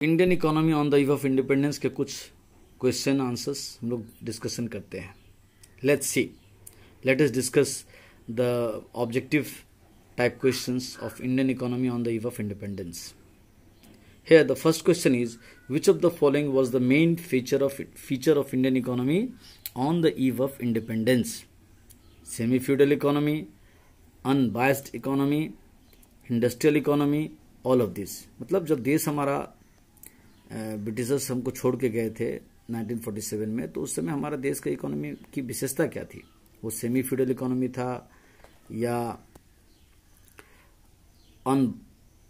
Indian economy on the eve of independence के कुछ question answers हम लोग डिस्कशन करते हैं. Let's see, let us discuss the objective type questions of Indian economy on the eve of independence. Here the first question is, which of the following was the main feature of Indian economy on the eve of independence? Semi-feudal economy, unbiased economy, industrial economy, all of this. मतलब जब देश हमारा Britishers हमको छोड़ के गए थे 1947 में, तो उस समय हमारा देश का इकोनॉमी की विशेषता क्या थी? वो सेमी फ्यूडल इकोनॉमी था या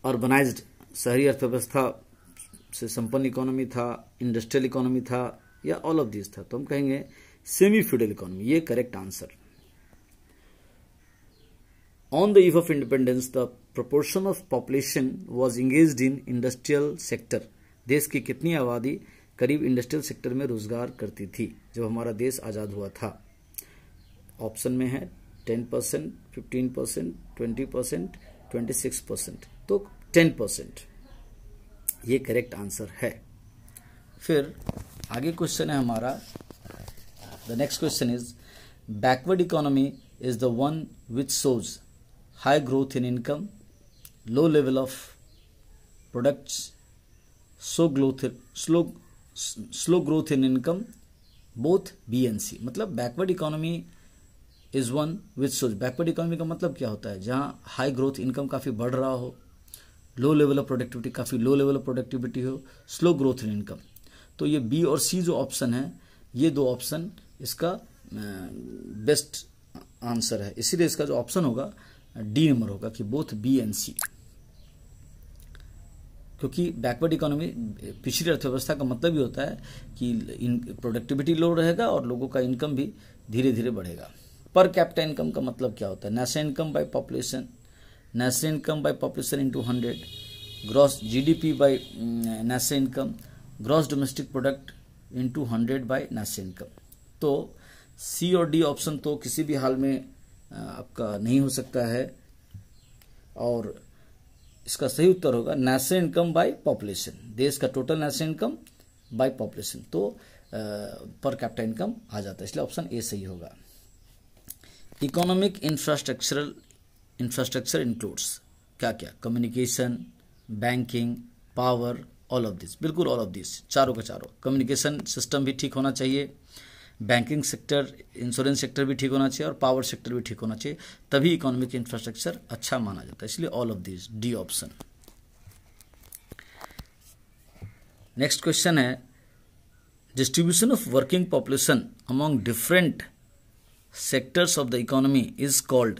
अर्बनाइज्ड शहरी अर्थव्यवस्था से संपन्न इकोनॉमी था, इंडस्ट्रियल इकोनॉमी था, या ऑल ऑफ दिस था? तो हम कहेंगे सेमी फ्यूडल इकोनॉमी. ये correct answer. On the eve of independence the proportion of population was engaged in industrial sector. देश की कितनी आबादी करीब इंडस्ट्रियल सेक्टर में रोजगार करती थी जब हमारा देश आजाद हुआ था? ऑप्शन में है 10%, 15%, 20%, 26%. तो 10% ये करेक्ट आंसर है. फिर आगे क्वेश्चन है हमारा, the next question is, backward economy is the one which shows high growth in income, low level of products, slow growth in income, both B and C. मतलब backward economy is one which shows, backward economy का मतलब क्या होता है? जहां high growth income काफी बढ़ रहा हो, लो लेवल ऑफ प्रोडक्टिविटी काफी लो लेवल ऑफ प्रोडक्टिविटी हो, स्लो ग्रोथ इन इनकम. तो ये बी और सी जो ऑप्शन है, ये दो ऑप्शन इसका बेस्ट आंसर है. इसीलिए इसका जो ऑप्शन होगा डी नंबर होगा कि बोथ बी एंड सी. क्योंकि बैकवर्ड इकोनॉमी, पिछड़ी अर्थव्यवस्था का मतलब ही होता है कि प्रोडक्टिविटी लो रहेगा और लोगों का इनकम भी धीरे धीरे बढ़ेगा. पर कैपिटा इनकम का मतलब क्या होता है? National income by population, national income by population into 100, gross GDP by national income, gross domestic product into 100 by national income. तो सी और डी ऑप्शन तो किसी भी हाल में आपका नहीं हो सकता है, और इसका सही उत्तर होगा नेशनल इनकम बाय पॉपुलेशन. देश का total national income by population, तो पर कैपिटा इनकम आ जाता है, इसलिए ऑप्शन ए सही होगा. इकोनॉमिक इंफ्रास्ट्रक्चर इंक्लूड्स क्या क्या? Communication, banking, power, all of this. बिल्कुल ऑल ऑफ दिस, चारों का चारों. कम्युनिकेशन सिस्टम भी ठीक होना चाहिए, बैंकिंग सेक्टर, इंश्योरेंस सेक्टर भी ठीक होना चाहिए, और पावर सेक्टर भी ठीक होना चाहिए, तभी इकोनॉमिक इंफ्रास्ट्रक्चर अच्छा माना जाता है. इसलिए all of this, D option. Next question है, distribution of working population among different sectors of the economy is called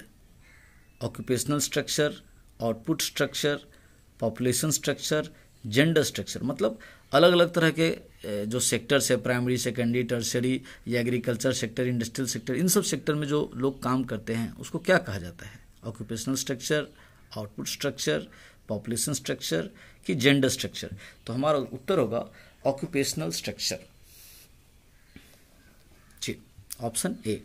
occupational structure, output structure, population structure, gender structure. मतलब अलग अलग तरह के जो सेक्टर्स है, प्राइमरी, सेकेंडरी, टर्शरी, या agriculture sector, industrial sector, इन सब सेक्टर में जो लोग काम करते हैं उसको क्या कहा जाता है? Occupational structure, output structure, population structure कि जेंडर स्ट्रक्चर? तो हमारा उत्तर होगा ऑक्यूपेशनल स्ट्रक्चर. जी, option A.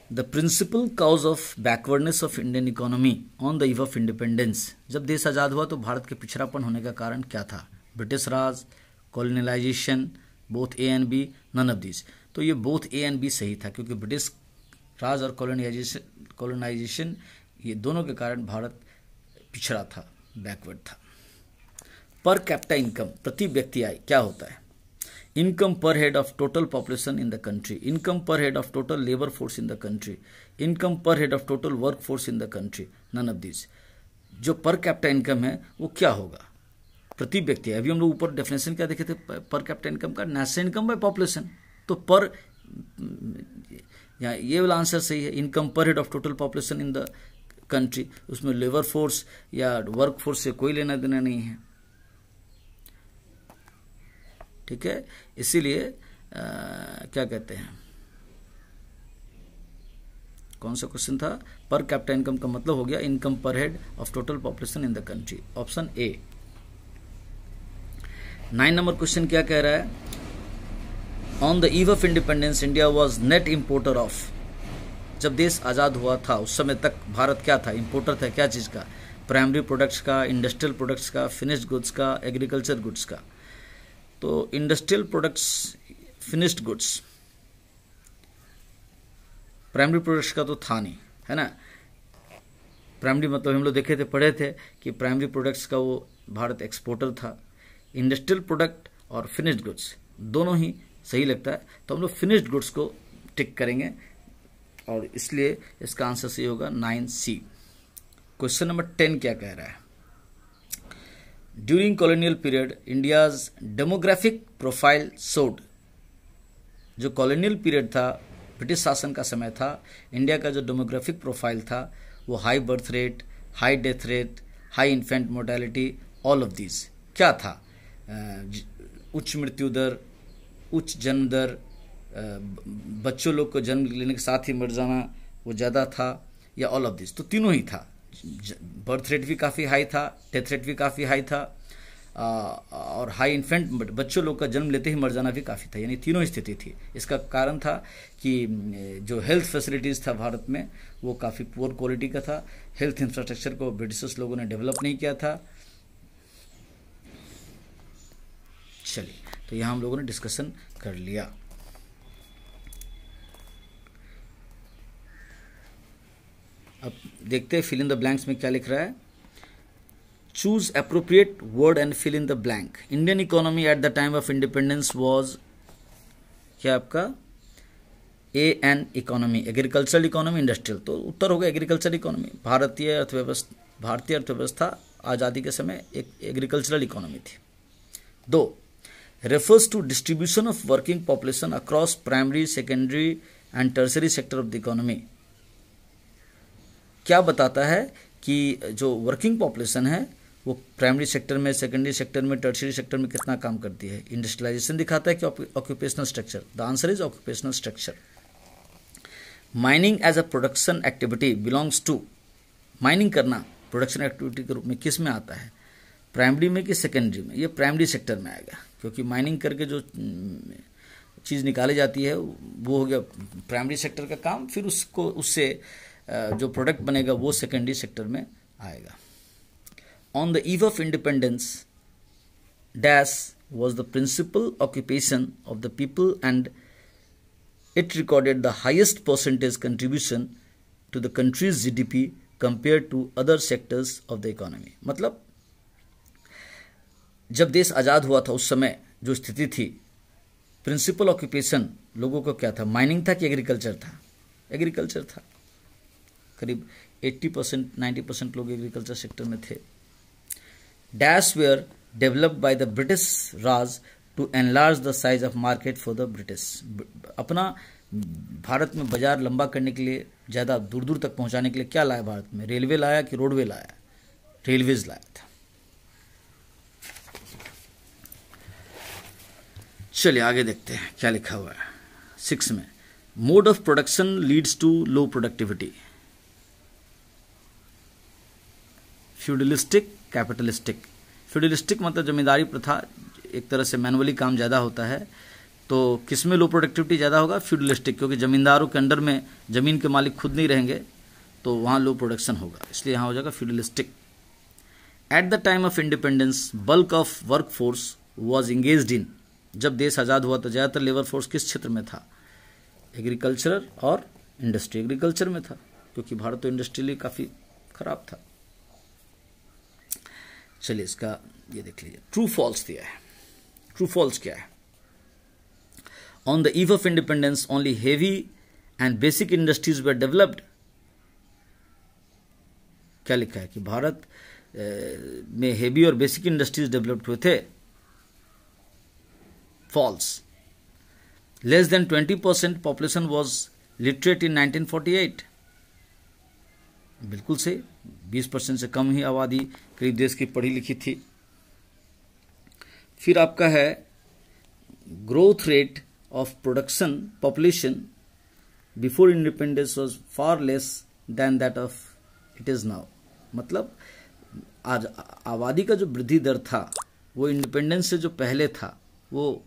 The principal cause of backwardness of Indian economy on the eve of independence. जब देश आजाद हुआ तो भारत के पिछड़ापन होने का कारण क्या था? British Raj, colonisation, both A and B, none of this. तो ये बोथ ए एंड बी सही था, क्योंकि ब्रिटिश राज और कॉलोनाइजेशन ये दोनों के कारण भारत पिछड़ा था, बैकवर्ड था. पर कैपिटा इनकम, प्रति व्यक्ति आय क्या होता है? Income per head of total population in the country, income per head of total labor force in the country, income per head of total workforce in the country, none of these. जो per capita income है वो क्या होगा? प्रति व्यक्ति. अभी हम लोग ऊपर डेफिनेशन क्या देखे थे पर कैपिटा इनकम का? National income by population. तो पर, यहाँ ये वाला आंसर सही है. इनकम पर head of total population in the country, उसमें लेबर फोर्स या वर्क फोर्स से कोई लेना देना नहीं है. ठीक है, इसीलिए क्या कहते हैं, कौन सा क्वेश्चन था? पर कैपिटा इनकम का मतलब हो गया इनकम पर head of total population in the country. Option A. 9 number question क्या कह रहा है? On the eve of independence India was net importer of. जब देश आजाद हुआ था उस समय तक भारत क्या था? इंपोर्टर था क्या चीज का? प्राइमरी प्रोडक्ट्स का, इंडस्ट्रियल प्रोडक्ट्स का, फिनिश्ड गुड्स का, एग्रीकल्चर गुड्स का। तो industrial products, finished goods, primary products का तो था नहीं, है ना। प्राइमरी मतलब हम लोग देखे थे, पढ़े थे कि प्राइमरी प्रोडक्ट्स का वो भारत एक्सपोर्टर था। इंडस्ट्रियल प्रोडक्ट और फिनिश्ड गुड्स दोनों ही सही लगता है, तो हम लोग फिनिश्ड गुड्स को टिक करेंगे और इसलिए इसका आंसर सही होगा 9C। क्वेश्चन नंबर 10 क्या कह रहा है? During colonial period India's demographic profile showed. जो कॉलोनियल पीरियड था, ब्रिटिश शासन का समय था, इंडिया का जो डेमोग्राफिक प्रोफाइल था वो high birth rate, high death rate, high infant mortality, all of these क्या था? उच्च मृत्यु दर, उच्च जन्म दर, बच्चों लोग को जन्म लेने के साथ ही मर जाना वो ज़्यादा था, या ऑल ऑफ दिस? तो तीनों ही था। बर्थ रेट भी काफ़ी हाई था, डेथ रेट भी काफ़ी हाई था, और हाई इन्फेंट, बच्चों लोग का जन्म लेते ही मर जाना भी काफ़ी था, यानी तीनों स्थिति थी। इसका कारण था कि जो हेल्थ फैसिलिटीज़ था भारत में वो काफ़ी पुअर क्वालिटी का था। हेल्थ इंफ्रास्ट्रक्चर को ब्रिटिशर्स लोगों ने डेवलप नहीं किया था। चलिए, तो यहाँ हम लोगों ने डिस्कशन कर लिया। अब देखते हैं फिल इन द ब्लैंक्स में क्या लिख रहा है। Choose appropriate word and fill in the blank. Indian economy at the time of independence was क्या आपका? A an economy, agricultural economy, industrial. तो उत्तर होगा एग्रीकल्चर इकोनॉमी। भारतीय अर्थव्यवस्था आज़ादी के समय एक एग्रीकल्चरल इकोनॉमी थी। 2, refers to distribution of working population across primary, secondary and tertiary sector of the economy। क्या बताता है कि जो वर्किंग पॉपुलेशन है वो प्राइमरी सेक्टर में, सेकेंडरी सेक्टर में, टर्शियरी सेक्टर में कितना काम करती है। इंडस्ट्रियलाइजेशन दिखाता है कि occupational structure. The answer is occupational structure. Mining as a production activity belongs to. Mining करना प्रोडक्शन एक्टिविटी के रूप में किस में आता है? प्राइमरी में कि सेकेंडरी में? ये प्राइमरी सेक्टर में आएगा, क्योंकि माइनिंग करके जो चीज़ निकाली जाती है वो हो गया प्राइमरी सेक्टर का काम, फिर उससे जो प्रोडक्ट बनेगा वो सेकेंडरी सेक्टर में आएगा। On the eve of independence dash was the principal occupation of the people and it recorded the highest percentage contribution to the country's GDP compare to other sectors of the economy. मतलब जब देश आज़ाद हुआ था उस समय जो स्थिति थी, प्रिंसिपल ऑक्यूपेशन लोगों को क्या था? माइनिंग था कि एग्रीकल्चर था? एग्रीकल्चर था। करीब 80%, 90% लोग एग्रीकल्चर सेक्टर में थे। Dash were developed by the British Raj to enlarge the size of market for the British. अपना भारत में बाजार लंबा करने के लिए, ज़्यादा दूर दूर तक पहुंचाने के लिए क्या लाया भारत में? रेलवे लाया कि रोडवे लाया? रेलवेज लाया था। चलिए आगे देखते हैं क्या लिखा हुआ है 6 में। Mode of production leads to low productivity. Feudalistic, capitalistic. Feudalistic मतलब जमींदारी प्रथा, एक तरह से मैनुअली काम ज़्यादा होता है। तो किसमें लो प्रोडक्टिविटी ज़्यादा होगा? फ्यूडलिस्टिक, क्योंकि जमींदारों के अंडर में ज़मीन के मालिक खुद नहीं रहेंगे तो वहाँ लो प्रोडक्शन होगा, इसलिए यहाँ हो जाएगा feudalistic. At the time of independence bulk of work force was engaged in. जब देश आज़ाद हुआ तो ज़्यादातर लेबर फोर्स किस क्षेत्र में था? एग्रीकल्चर और इंडस्ट्री। एग्रीकल्चर में था, क्योंकि भारत तो इंडस्ट्रियली काफ़ी खराब था। चलिए इसका ये देख लीजिए। ट्रू फॉल्स दिया है। ट्रू फॉल्स क्या है? On the eve of independence only heavy and basic industries were developed. क्या लिखा है कि भारत में हेवी और बेसिक इंडस्ट्रीज डेवलप्ड हुए थे? False. Less than 20% population was literate in 1948। बिल्कुल सही, 20% से कम ही आबादी करीब देश की पढ़ी लिखी थी। फिर आपका है growth rate of production population before independence was far less than that of it is now. मतलब आज आबादी का जो वृद्धि दर था वो इंडिपेंडेंस से जो पहले था वो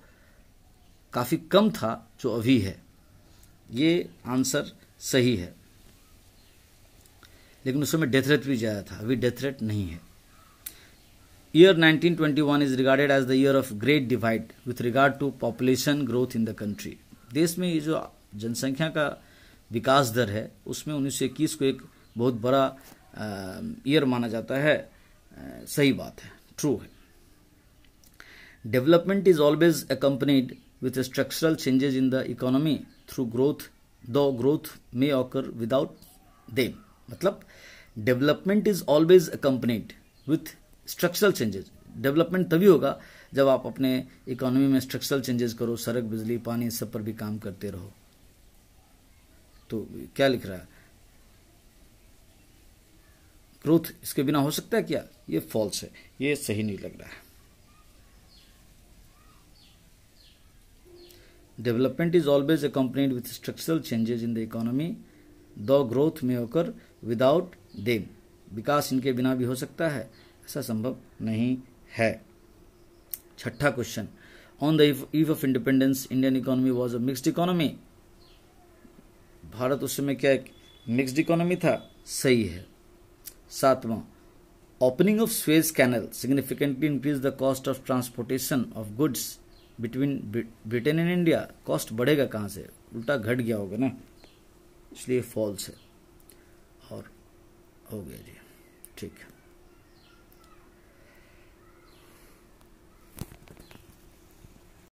काफ़ी कम था जो अभी है। ये आंसर सही है। लेकिन उस समय डेथ रेट भी ज़्यादा था, अभी डेथ रेट नहीं है। Year 1921 is regarded as the year of great divide with regard to population growth in the country. देश में ये जो जनसंख्या का विकास दर है उसमें 1921 को एक बहुत बड़ा ईयर माना जाता है। सही बात है, ट्रू है। Development is always accompanied with structural changes in the economy through growth, though growth may occur without them। मतलब development is always accompanied with structural changes. Development तभी होगा जब आप अपने इकोनॉमी में स्ट्रक्चरल चेंजेस करो, सड़क, बिजली, पानी, सब पर भी काम करते रहो। तो क्या लिख रहा है, ग्रोथ इसके बिना हो सकता है क्या? ये फॉल्स है, ये सही नहीं लग रहा है। Development is always accompanied with structural changes in the economy, though growth may occur without them। विकास इनके बिना भी हो सकता है, ऐसा संभव नहीं है। छठा question, on the eve of independence Indian economy was a mixed economy. Bharat उस समय क्या एक मिक्स्ड इकोनॉमी था? सही है। सातवां, opening of Suez canal significantly increase the cost of transportation of goods between Britain and India. Cost बढ़ेगा कहाँ से? उल्टा घट गया होगा ना, इसलिए फॉल्स है। और हो गया जी, ठीक है।